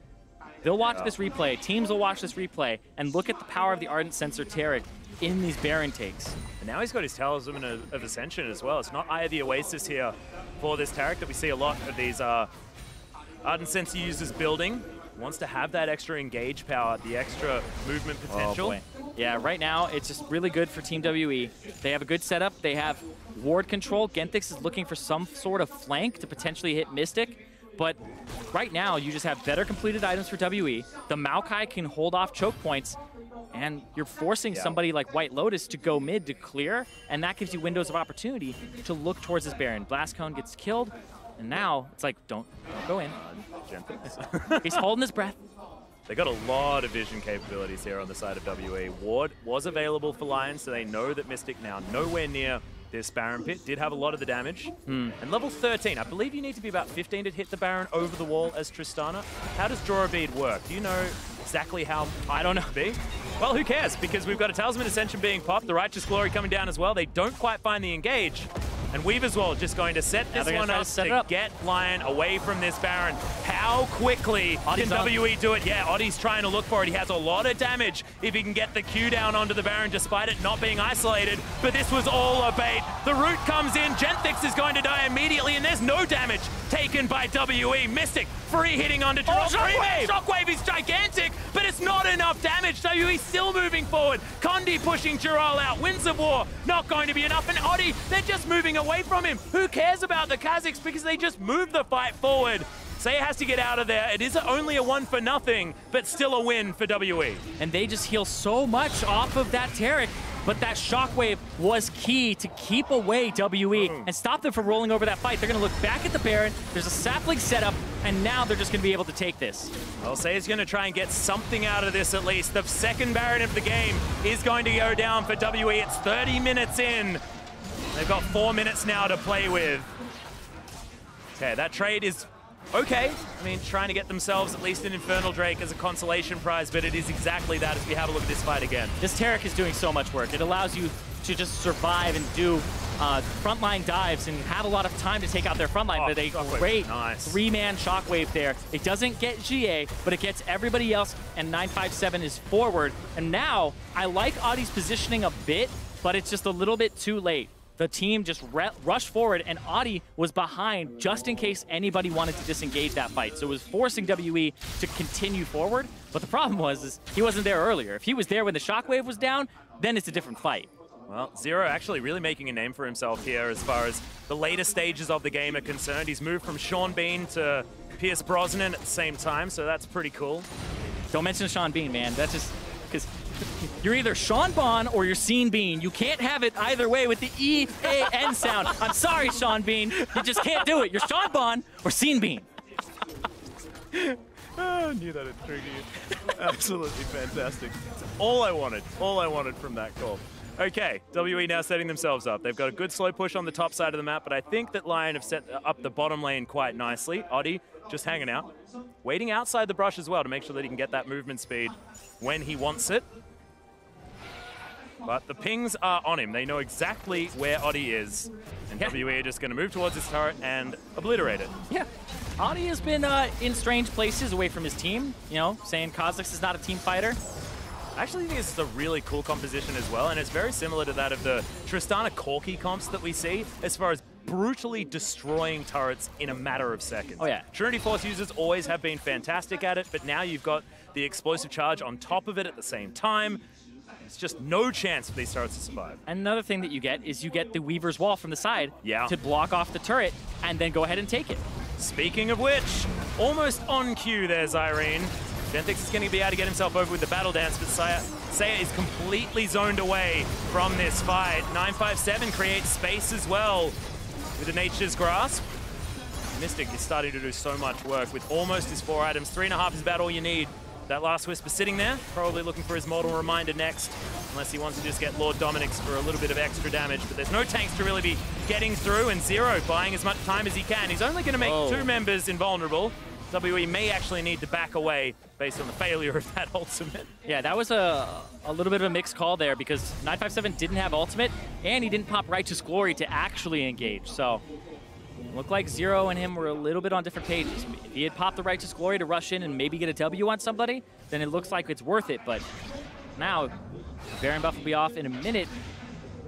They'll watch this replay, teams will watch this replay, and look at the power of the Ardent Sensor Taric in these Baron takes. And now he's got his Talisman of Ascension as well. It's not Eye of the Oasis here for this Taric that we see a lot of these Ardent Sensor users building. Wants to have that extra engage power, the extra movement potential. Oh boy. Yeah, right now it's just really good for Team WE. They have a good setup. They have ward control. Genthix is looking for some sort of flank to potentially hit Mystic. But right now you just have better completed items for WE. The Maokai can hold off choke points. And you're forcing somebody like White Lotus to go mid to clear. And that gives you windows of opportunity to look towards this Baron. Blast Cone gets killed. And now it's like, don't go in. He's holding his breath. They got a lot of vision capabilities here on the side of WE. Ward was available for Lyon, so they know that Mystic now nowhere near this Baron pit. Did have a lot of the damage. And level 13, I believe you need to be about 15 to hit the Baron over the wall as Tristana. How does Draw a Bead work? Do you know exactly how high I don't know be? Well, who cares? Because we've got a Talisman Ascension being popped, the Righteous Glory coming down as well. They don't quite find the engage. And Weave as well, just going to set this one up to get Lyon away from this Baron. How quickly can WE do it? Yeah, Oddie's trying to look for it. He has a lot of damage if he can get the Q down onto the Baron despite it not being isolated. But this was all a bait. The root comes in. Genthix is going to die immediately, and there's no damage taken by WE. Mystic free hitting onto Jerome. Shockwave! Shockwave is gigantic, but it's not enough damage. WE still moving forward. Condi pushing Giral out. Winds of War not going to be enough. And Oddie, they're just moving away from him. Who cares about the Kazakhs because they just move the fight forward. Say has to get out of there. It is only a 1-for-0, but still a win for WE. And they just heal so much off of that Taric, but that Shockwave was key to keep away WE and stop them from rolling over that fight. They're going to look back at the Baron. There's a sapling setup, and now they're just going to be able to take this. I'll say he's going to try and get something out of this at least. The second Baron of the game is going to go down for WE. It's 30 minutes in. They've got 4 minutes now to play with. Okay, that trade is okay. I mean, trying to get themselves at least an Infernal Drake as a consolation prize, but it is exactly that as we have a look at this fight again. This Taric is doing so much work. It allows you to just survive and do frontline dives and have a lot of time to take out their frontline, but a great three-man Shockwave there. It doesn't get GA, but it gets everybody else, and 957 is forward. And now, I like Audie's positioning a bit, but it's just a little bit too late. The team just rushed forward, and Audie was behind just in case anybody wanted to disengage that fight. So it was forcing WE to continue forward. But the problem was he wasn't there earlier. If he was there when the Shockwave was down, then it's a different fight. Well, Zero actually really making a name for himself here as far as the later stages of the game are concerned. He's moved from Sean Bean to Pierce Brosnan at the same time, so that's pretty cool. Don't mention Sean Bean, man. That's just because you're either Sean Bon or you're Scene Bean. You can't have it either way with the E-A-N sound. I'm sorry, Sean Bean. You just can't do it. You're Sean Bon or Scene Bean. Oh, I knew that would trigger you. Absolutely fantastic. That's all I wanted from that call. Okay, WE now setting themselves up. They've got a good slow push on the top side of the map, but I think that Lyon have set up the bottom lane quite nicely. Oddie just hanging out, waiting outside the brush as well to make sure that he can get that movement speed when he wants it. But the pings are on him. They know exactly where Oddie is. And WE are just going to move towards his turret and obliterate it. Yeah. Oddie has been in strange places away from his team, you know, saying Kazakhs is not a team fighter. I actually think this is a really cool composition as well, and it's very similar to that of the Tristana Corki comps that we see as far as brutally destroying turrets in a matter of seconds. Oh yeah. Trinity Force users always have been fantastic at it, but now you've got the explosive charge on top of it at the same time. It's just no chance for these turrets to survive. And another thing that you get is you get the Weaver's Wall from the side to block off the turret and then go ahead and take it. Speaking of which, almost on cue there, Zyrene. Gentix is going to be able to get himself over with the battle dance, but Saya is completely zoned away from this fight. 957 creates space as well with the Nature's Grasp. Mystic is starting to do so much work with almost his 4 items. 3.5 is about all you need. That last Whisper sitting there, probably looking for his Mortal Reminder next, unless he wants to just get Lord Dominic's for a little bit of extra damage. But there's no tanks to really be getting through, and Zero buying as much time as he can. He's only going to make 2 members invulnerable. WE may actually need to back away based on the failure of that ultimate. Yeah, that was a little bit of a mixed call there because 957 didn't have ultimate, and he didn't pop Righteous Glory to actually engage. So looked like Zero and him were a little bit on different pages. If he had popped the Righteous Glory to rush in and maybe get a W on somebody, then it looks like it's worth it. But now, Baron buff will be off in a minute,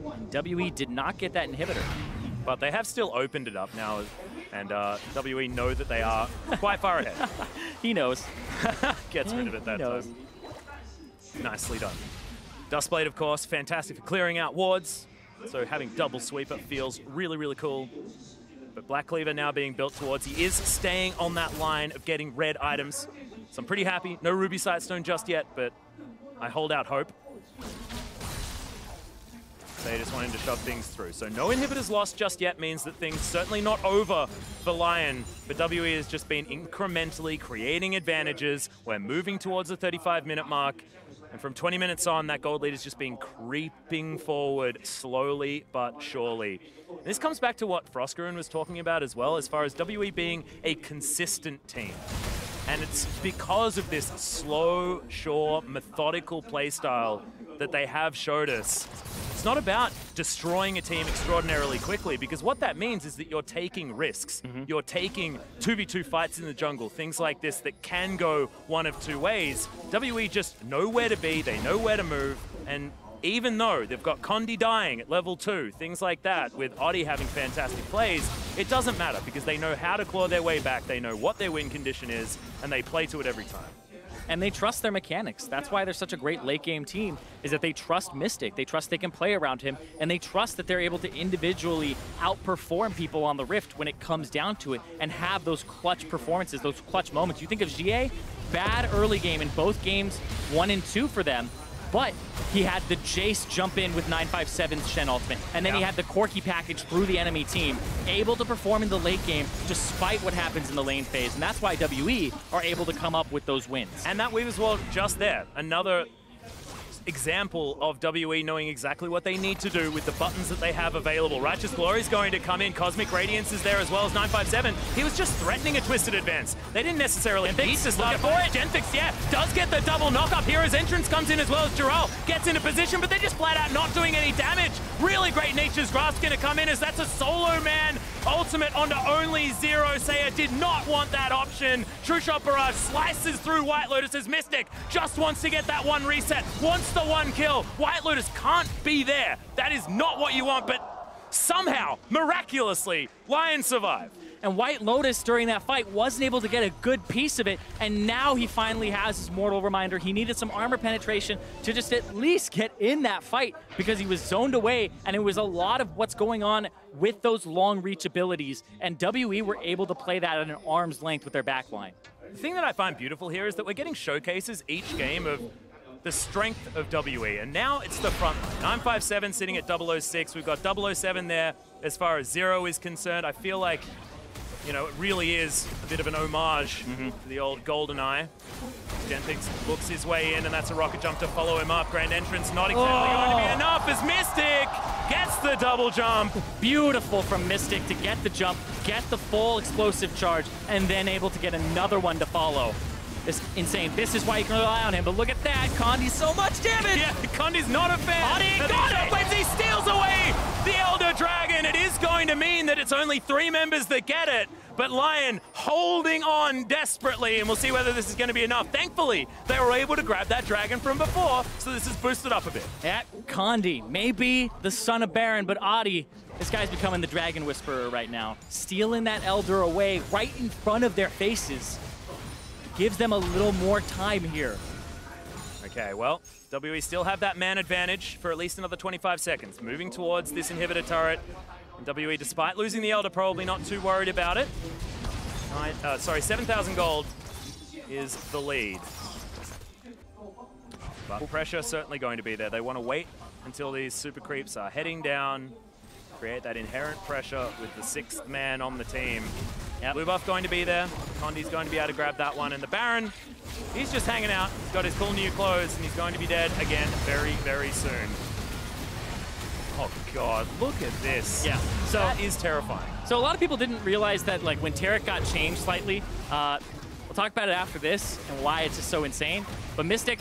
and WE did not get that inhibitor. But they have still opened it up now, and WE know that they are quite far ahead. He knows. Gets rid of it that time. Nicely done. Dustblade, of course, fantastic for clearing out wards. So having double sweeper feels really, really cool. But Black Cleaver now being built towards. He is staying on that line of getting red items. So I'm pretty happy. No Ruby Sightstone just yet, but I hold out hope. They just wanting to shove things through. So no inhibitors lost just yet means that things certainly not over for Lyon. But WE has just been incrementally creating advantages. We're moving towards the 35-minute mark. And from 20 minutes on, that gold lead has just been creeping forward slowly but surely. And this comes back to what Froskurun was talking about as well, as far as WE being a consistent team. And it's because of this slow, sure, methodical playstyle that they have showed us. It's not about destroying a team extraordinarily quickly, because what that means is that you're taking risks. You're taking 2v2 fights in the jungle, things like this that can go one of 2 ways. WE just know where to be, they know where to move, and even though they've got Condi dying at level 2, things like that, with Oddie having fantastic plays, it doesn't matter because they know how to claw their way back, they know what their win condition is, and they play to it every time. And they trust their mechanics. That's why they're such a great late game team, is that they trust Mystic. They trust they can play around him, and they trust that they're able to individually outperform people on the Rift when it comes down to it and have those clutch performances, those clutch moments. You think of GA, bad early game in both games, 1 and 2 for them, but he had the Jace jump in with 957's Shen ultimate, and then he had the Corki package through the enemy team, able to perform in the late game despite what happens in the lane phase, and that's why WE are able to come up with those wins. And that Weaver's World just there, another example of WE knowing exactly what they need to do with the buttons that they have available. Righteous Glory is going to come in, Cosmic Radiance is there as well as 957. He was just threatening a Twisted Advance. They didn't necessarily need to start for it. Genfix, yeah, does get the double knock-up. Hero's Entrance comes in as well as Jarrell gets into position, but they're just flat out not doing any damage. Really great Nature's Grasp going to come in as that's a solo man ultimate onto only Zero. Saya did not want that option. True Shot Barrage slices through White Lotus's Mystic. Just wants to get that 1 reset. Wants the 1 kill. White Lotus can't be there. That is not what you want, but somehow, miraculously, Lyon survived. And White Lotus during that fight wasn't able to get a good piece of it, and now he finally has his Mortal Reminder. He needed some armor penetration to just at least get in that fight because he was zoned away, and it was a lot of what's going on with those long reach abilities, and WE were able to play that at an arm's length with their backline. The thing that I find beautiful here is that we're getting showcases each game of the strength of WE, and now it's the front line. 957 sitting at 006. We've got 007 there as far as Zero is concerned. I feel like, you know, it really is a bit of an homage to the old GoldenEye. Genfix books his way in, and that's a rocket jump to follow him up. Grand Entrance not exactly going to be enough as Mystic gets the double jump. Beautiful from Mystic to get the jump, get the full explosive charge, and then able to get another one to follow. It's insane. This is why you can rely on him, but look at that. Condi's so much damage. Yeah, Condi's not a fan. Oddie got it! But he steals away the Elder Dragon. It is going to mean that it's only 3 members that get it, but Lyon holding on desperately, and we'll see whether this is going to be enough. Thankfully, they were able to grab that dragon from before, so this is boosted up a bit. Yeah, Condi, maybe the son of Baron, but Oddie, this guy's becoming the Dragon Whisperer right now. Stealing that Elder away right in front of their faces. Gives them a little more time here. Okay, well, WE still have that man advantage for at least another 25 seconds. Moving towards this inhibitor turret. And WE, despite losing the Elder, probably not too worried about it. 7,000 gold is the lead. But pressure certainly going to be there. They want to wait until these super creeps are heading down, create that inherent pressure with the 6th man on the team. Yep. Blue buff going to be there. Condi's going to be able to grab that one. And the Baron, he's just hanging out. He's got his cool new clothes, and he's going to be dead again very, very soon. Oh, God, look at this. Yeah, so that is terrifying. So a lot of people didn't realize that, like, when Tarek got changed slightly, we'll talk about it after this and why it's just so insane. But Mystic,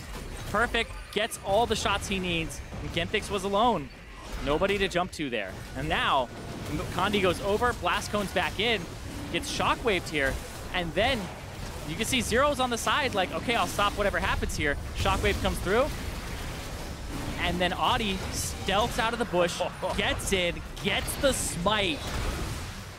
perfect, gets all the shots he needs, and Genthix was alone. Nobody to jump to there. And now, Condi goes over, Blast Cone's back in, gets shockwaved here, and then you can see Zero's on the side, like, okay, I'll stop whatever happens here. Shockwave comes through, and then Audi stealths out of the bush, gets in, gets the smite,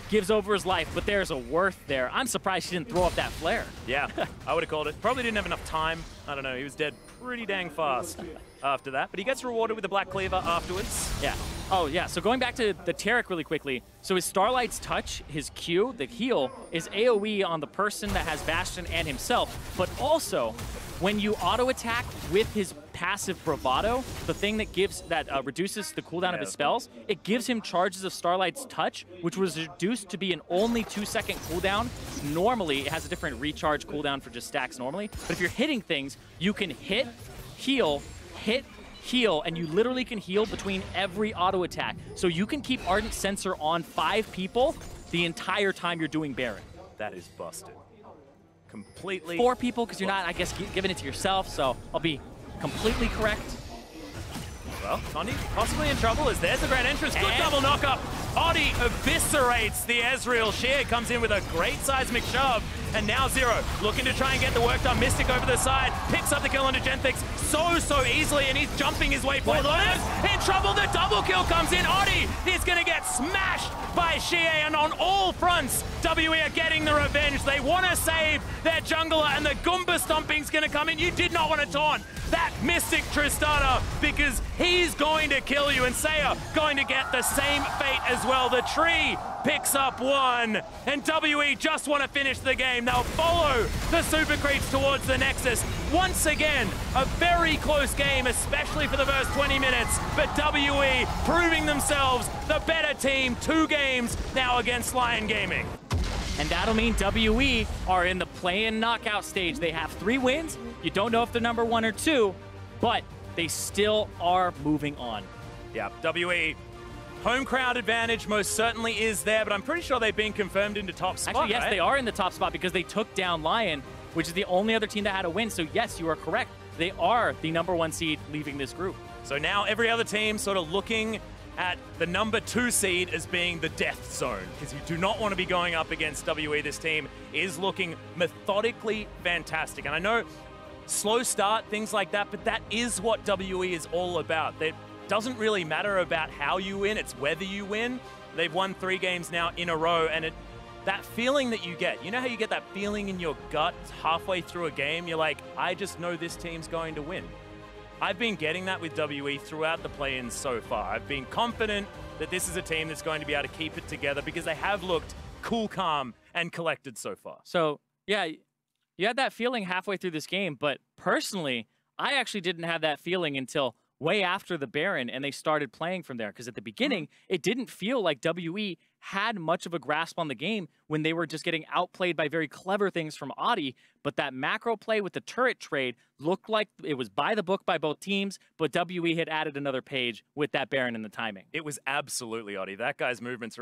gives over his life, but there's a worth there. I'm surprised he didn't throw up that flare. Yeah, I would have called it. Probably didn't have enough time. I don't know, he was dead pretty dang fast after that, but he gets rewarded with the Black Cleaver afterwards. Yeah. Oh, yeah. So going back to the Tarek really quickly. So his Starlight's touch, his Q, the heal, is AoE on the person that has Bastion and himself, but also when you auto-attack with his passive Bravado, the thing that gives reduces the cooldown of his spells, it gives him charges of Starlight's touch, which was reduced to be an only 2-second cooldown. Normally, it has a different recharge cooldown for just stacks normally, but if you're hitting things, you can hit, heal, and you literally can heal between every auto attack. So you can keep Ardent Sensor on 5 people the entire time you're doing Baron. That is busted. Completely. 4 people, because you're not, I guess, giving it to yourself, so I'll be completely correct. Well, Condi possibly in trouble as there's the grand entrance. Good double knock-up. Audi eviscerates the Ezreal. Sheer comes in with a great seismic shove. And now Zero looking to try and get the work done. Mystic over the side, picks up the kill onto Genthix so easily, and he's jumping his way forward. In trouble, the double kill comes in. Audi is going to get smashed by Xie, and on all fronts, WE are getting the revenge. They want to save their jungler, and the Goomba stomping's going to come in. You did not want to taunt that Mystic Tristana, because he's going to kill you, and Saya going to get the same fate as well. The tree picks up 1, and WE just want to finish the game. They'll follow the Super Creeps towards the Nexus. Once again, a very close game, especially for the first 20 minutes, but WE proving themselves the better team. 2 games now against Lyon Gaming. And that'll mean WE are in the play-in knockout stage. They have 3 wins. You don't know if they're number 1 or 2, but they still are moving on. Yeah, WE, home crowd advantage most certainly is there, but I'm pretty sure they've been confirmed into top spot. Actually, yes, right? they are in the top spot because they took down Lyon, which is the only other team that had a win. So yes, you are correct. They are the number 1 seed leaving this group. So now every other team sort of looking at the number 2 seed as being the death zone, because you do not want to be going up against WE. This team is looking methodically fantastic. And I know slow start, things like that, but that is what WE is all about. It doesn't really matter about how you win, it's whether you win. They've won 3 games now in a row, and that feeling that you get, you know how you get that feeling in your gut halfway through a game? You're like, I just know this team's going to win. I've been getting that with WE throughout the play-ins so far. I've been confident that this is a team that's going to be able to keep it together because they have looked cool, calm, and collected so far. So, yeah, you had that feeling halfway through this game, but personally, I actually didn't have that feeling until way after the Baron, and they started playing from there. Because at the beginning, it didn't feel like WE had much of a grasp on the game when they were just getting outplayed by very clever things from Audi. But that macro play with the turret trade looked like it was by the book by both teams, but WE had added another page with that Baron and the timing. It was absolutely Audi. That guy's movements